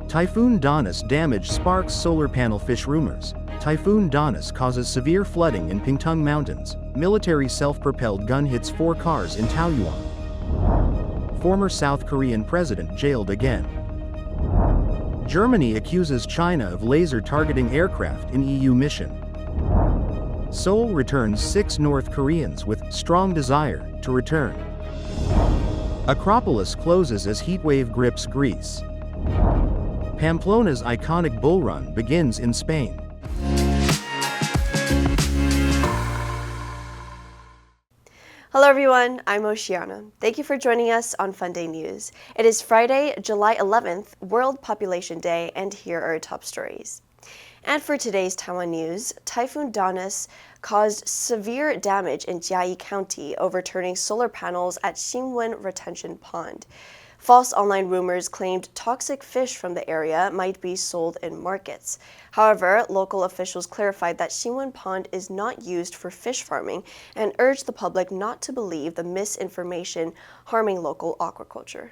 Typhoon Dannas damage sparks solar panel fish rumors. Typhoon Dannas causes severe flooding in Pingtung Mountains. Military self-propelled gun hits 4 cars in Taoyuan. Former South Korean president jailed again. Germany accuses China of laser targeting aircraft in EU mission. Seoul returns 6 North Koreans with strong desire to return. Acropolis closes as heatwave grips Greece. Pamplona's iconic bull run begins in Spain. Hello everyone, I'm Oceana. Thank you for joining us on FUNDAY News. It is Friday, July 11th, World Population Day, and here are our top stories. And for today's Taiwan news, Typhoon Dannas caused severe damage in Jiayi County, overturning solar panels at Xinwen Retention Pond. False online rumors claimed toxic fish from the area might be sold in markets. However, local officials clarified that Xinwen Pond is not used for fish farming and urged the public not to believe the misinformation harming local aquaculture.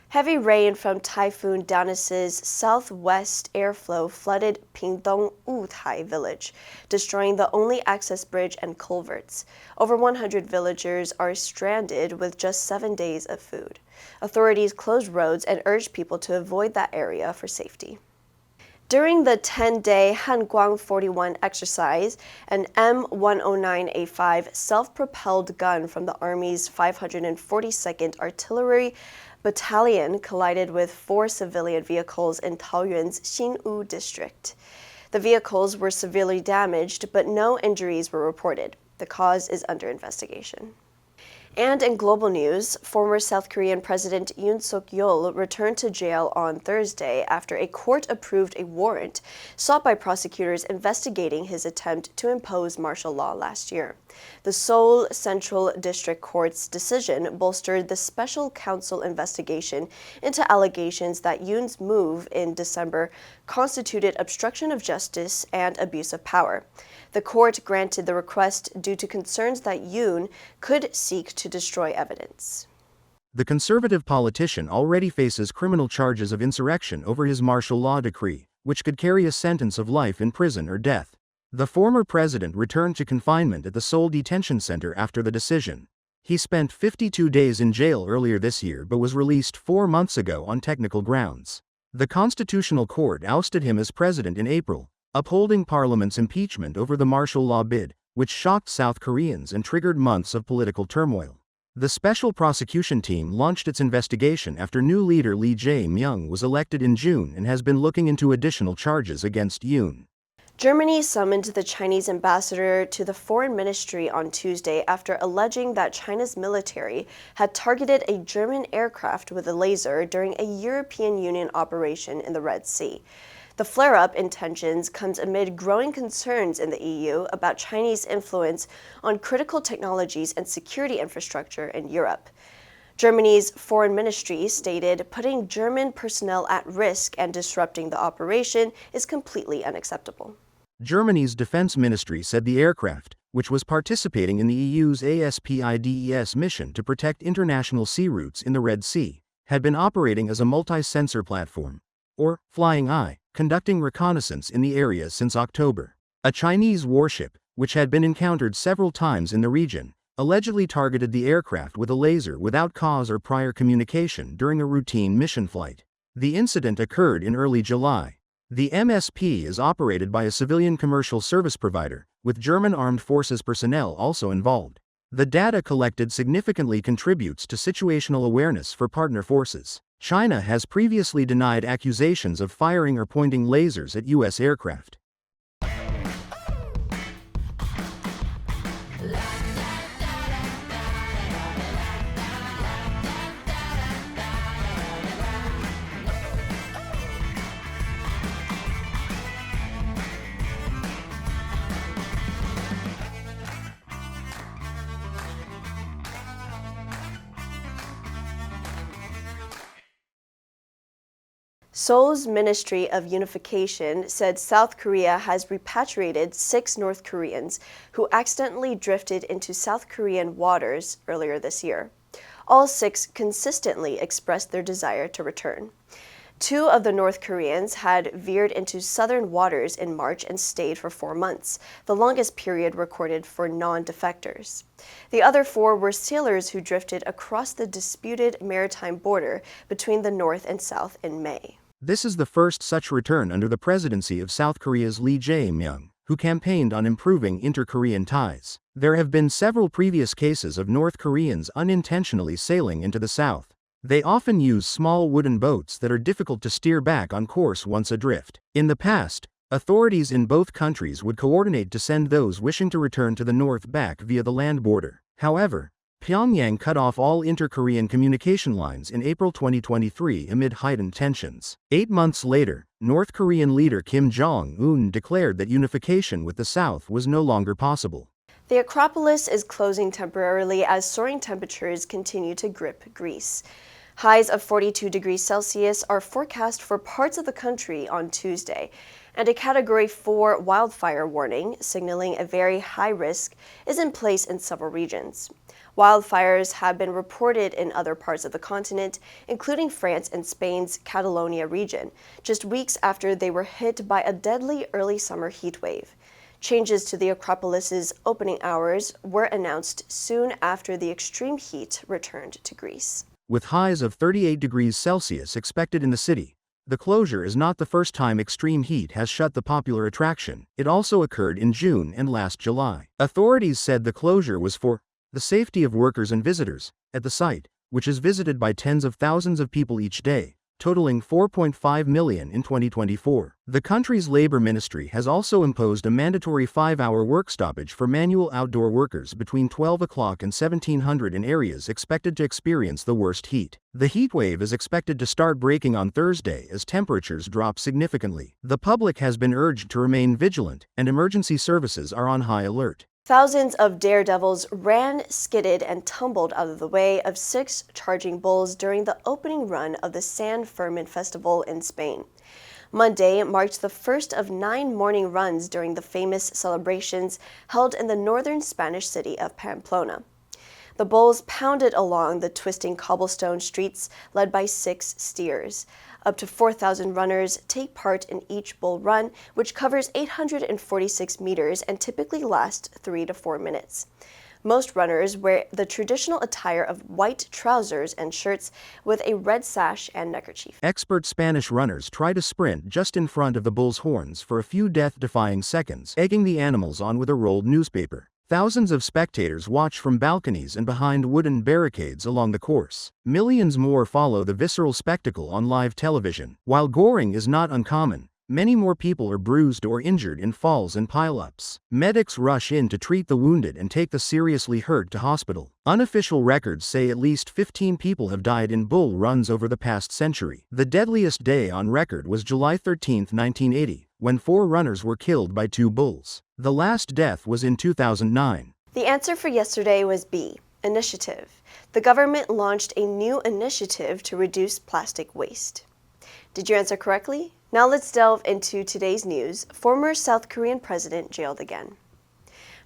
Heavy rain from Typhoon Dannas' southwest airflow flooded Pingtung village, destroying the only access bridge and culverts. Over 100 villagers are stranded with just 7 days of food. Authorities closed roads and urged people to avoid that area for safety. During the 10-day Hanguang 41 exercise, an M109A5 self-propelled gun from the Army's 542nd Artillery Battalion collided with 4 civilian vehicles in Taoyuan's Xinwu district. The vehicles were severely damaged, but no injuries were reported. The cause is under investigation. And in global news, former South Korean President Yoon Suk-yeol returned to jail on Thursday after a court approved a warrant sought by prosecutors investigating his attempt to impose martial law last year. The Seoul Central District Court's decision bolstered the special counsel investigation into allegations that Yoon's move in December constituted obstruction of justice and abuse of power. The court granted the request due to concerns that Yoon could seek to destroy evidence. The conservative politician already faces criminal charges of insurrection over his martial law decree, which could carry a sentence of life in prison or death. The former president returned to confinement at the Seoul Detention Center after the decision. He spent 52 days in jail earlier this year but was released 4 months ago on technical grounds. The Constitutional Court ousted him as president in April, upholding Parliament's impeachment over the martial law bid, which shocked South Koreans and triggered months of political turmoil. The special prosecution team launched its investigation after new leader Lee Jae-myung was elected in June and has been looking into additional charges against Yoon. Germany summoned the Chinese ambassador to the foreign ministry on Tuesday after alleging that China's military had targeted a German aircraft with a laser during a European Union operation in the Red Sea. The flare-up in tensions comes amid growing concerns in the EU about Chinese influence on critical technologies and security infrastructure in Europe. Germany's foreign ministry stated putting German personnel at risk and disrupting the operation is completely unacceptable. Germany's defense ministry said the aircraft, which was participating in the EU's ASPIDES mission to protect international sea routes in the Red Sea, had been operating as a multi-sensor platform, or Flying Eye, conducting reconnaissance in the area since October. A Chinese warship, which had been encountered several times in the region, allegedly targeted the aircraft with a laser without cause or prior communication during a routine mission flight. The incident occurred in early July. The MSP is operated by a civilian commercial service provider, with German armed forces personnel also involved. The data collected significantly contributes to situational awareness for partner forces. China has previously denied accusations of firing or pointing lasers at U.S. aircraft. Seoul's Ministry of Unification said South Korea has repatriated 6 North Koreans who accidentally drifted into South Korean waters earlier this year. All 6 consistently expressed their desire to return. 2 of the North Koreans had veered into southern waters in March and stayed for 4 months, the longest period recorded for non-defectors. The other 4 were sailors who drifted across the disputed maritime border between the North and South in May. This is the first such return under the presidency of South Korea's Lee Jae-myung, who campaigned on improving inter-Korean ties. There have been several previous cases of North Koreans unintentionally sailing into the South. They often use small wooden boats that are difficult to steer back on course once adrift. In the past, authorities in both countries would coordinate to send those wishing to return to the north back via the land border. However, Pyongyang cut off all inter-Korean communication lines in April 2023 amid heightened tensions. 8 months later, North Korean leader Kim Jong-un declared that unification with the South was no longer possible. The Acropolis is closing temporarily as soaring temperatures continue to grip Greece. Highs of 42 degrees Celsius are forecast for parts of the country on Tuesday, and a Category 4 wildfire warning, signaling a very high risk, is in place in several regions. Wildfires have been reported in other parts of the continent, including France and Spain's Catalonia region, just weeks after they were hit by a deadly early summer heat wave. Changes to the Acropolis's opening hours were announced soon after the extreme heat returned to Greece. With highs of 38 degrees Celsius expected in the city, the closure is not the first time extreme heat has shut the popular attraction. It also occurred in June and last July. Authorities said the closure was for the safety of workers and visitors at the site, which is visited by tens of thousands of people each day, totaling 4.5 million in 2024. The country's labor ministry has also imposed a mandatory 5-hour work stoppage for manual outdoor workers between 12 o'clock and 1700 in areas expected to experience the worst heat. The heat wave is expected to start breaking on Thursday as temperatures drop significantly. The public has been urged to remain vigilant, and emergency services are on high alert. Thousands of daredevils ran, skidded, and tumbled out of the way of 6 charging bulls during the opening run of the San Fermin Festival in Spain. Monday marked the first of 9 morning runs during the famous celebrations held in the northern Spanish city of Pamplona. The bulls pounded along the twisting cobblestone streets led by 6 steers. Up to 4,000 runners take part in each bull run, which covers 846 meters and typically lasts 3 to 4 minutes. Most runners wear the traditional attire of white trousers and shirts with a red sash and neckerchief. Expert Spanish runners try to sprint just in front of the bull's horns for a few death-defying seconds, egging the animals on with a rolled newspaper. Thousands of spectators watch from balconies and behind wooden barricades along the course. Millions more follow the visceral spectacle on live television. While goring is not uncommon, many more people are bruised or injured in falls and pile-ups. Medics rush in to treat the wounded and take the seriously hurt to hospital. Unofficial records say at least 15 people have died in bull runs over the past century. The deadliest day on record was July 13, 1980, when 4 runners were killed by 2 bulls. The last death was in 2009. The answer for yesterday was B, initiative. The government launched a new initiative to reduce plastic waste. Did you answer correctly? Now let's delve into today's news. Former South Korean president jailed again.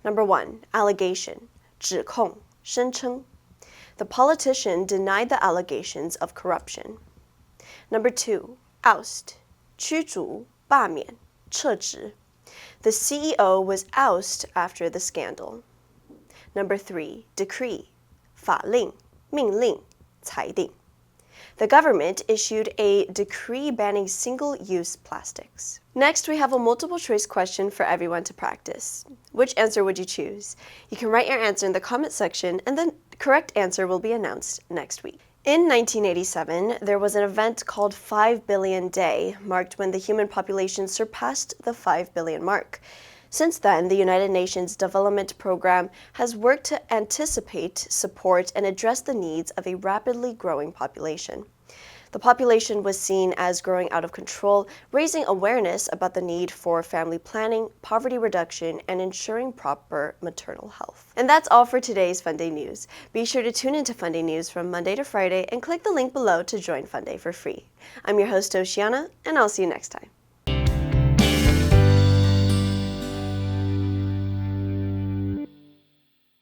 Number 1, allegation, 指控, 声称. The politician denied the allegations of corruption. Number 2, oust, 驱逐, 罢免, 撤职. The CEO was ousted after the scandal. Number 3, decree, 法令, 命令, 裁定. The government issued a decree banning single-use plastics. Next, we have a multiple-choice question for everyone to practice. Which answer would you choose? You can write your answer in the comment section, and the correct answer will be announced next week. In 1987, there was an event called 5 Billion Day, marked when the human population surpassed the 5 billion mark. Since then, the United Nations Development Program has worked to anticipate, support, and address the needs of a rapidly growing population. The population was seen as growing out of control, raising awareness about the need for family planning, poverty reduction, and ensuring proper maternal health. And that's all for today's FUNDAY News. Be sure to tune into FUNDAY News from Monday to Friday and click the link below to join FUNDAY for free. I'm your host, Oceana, and I'll see you next time.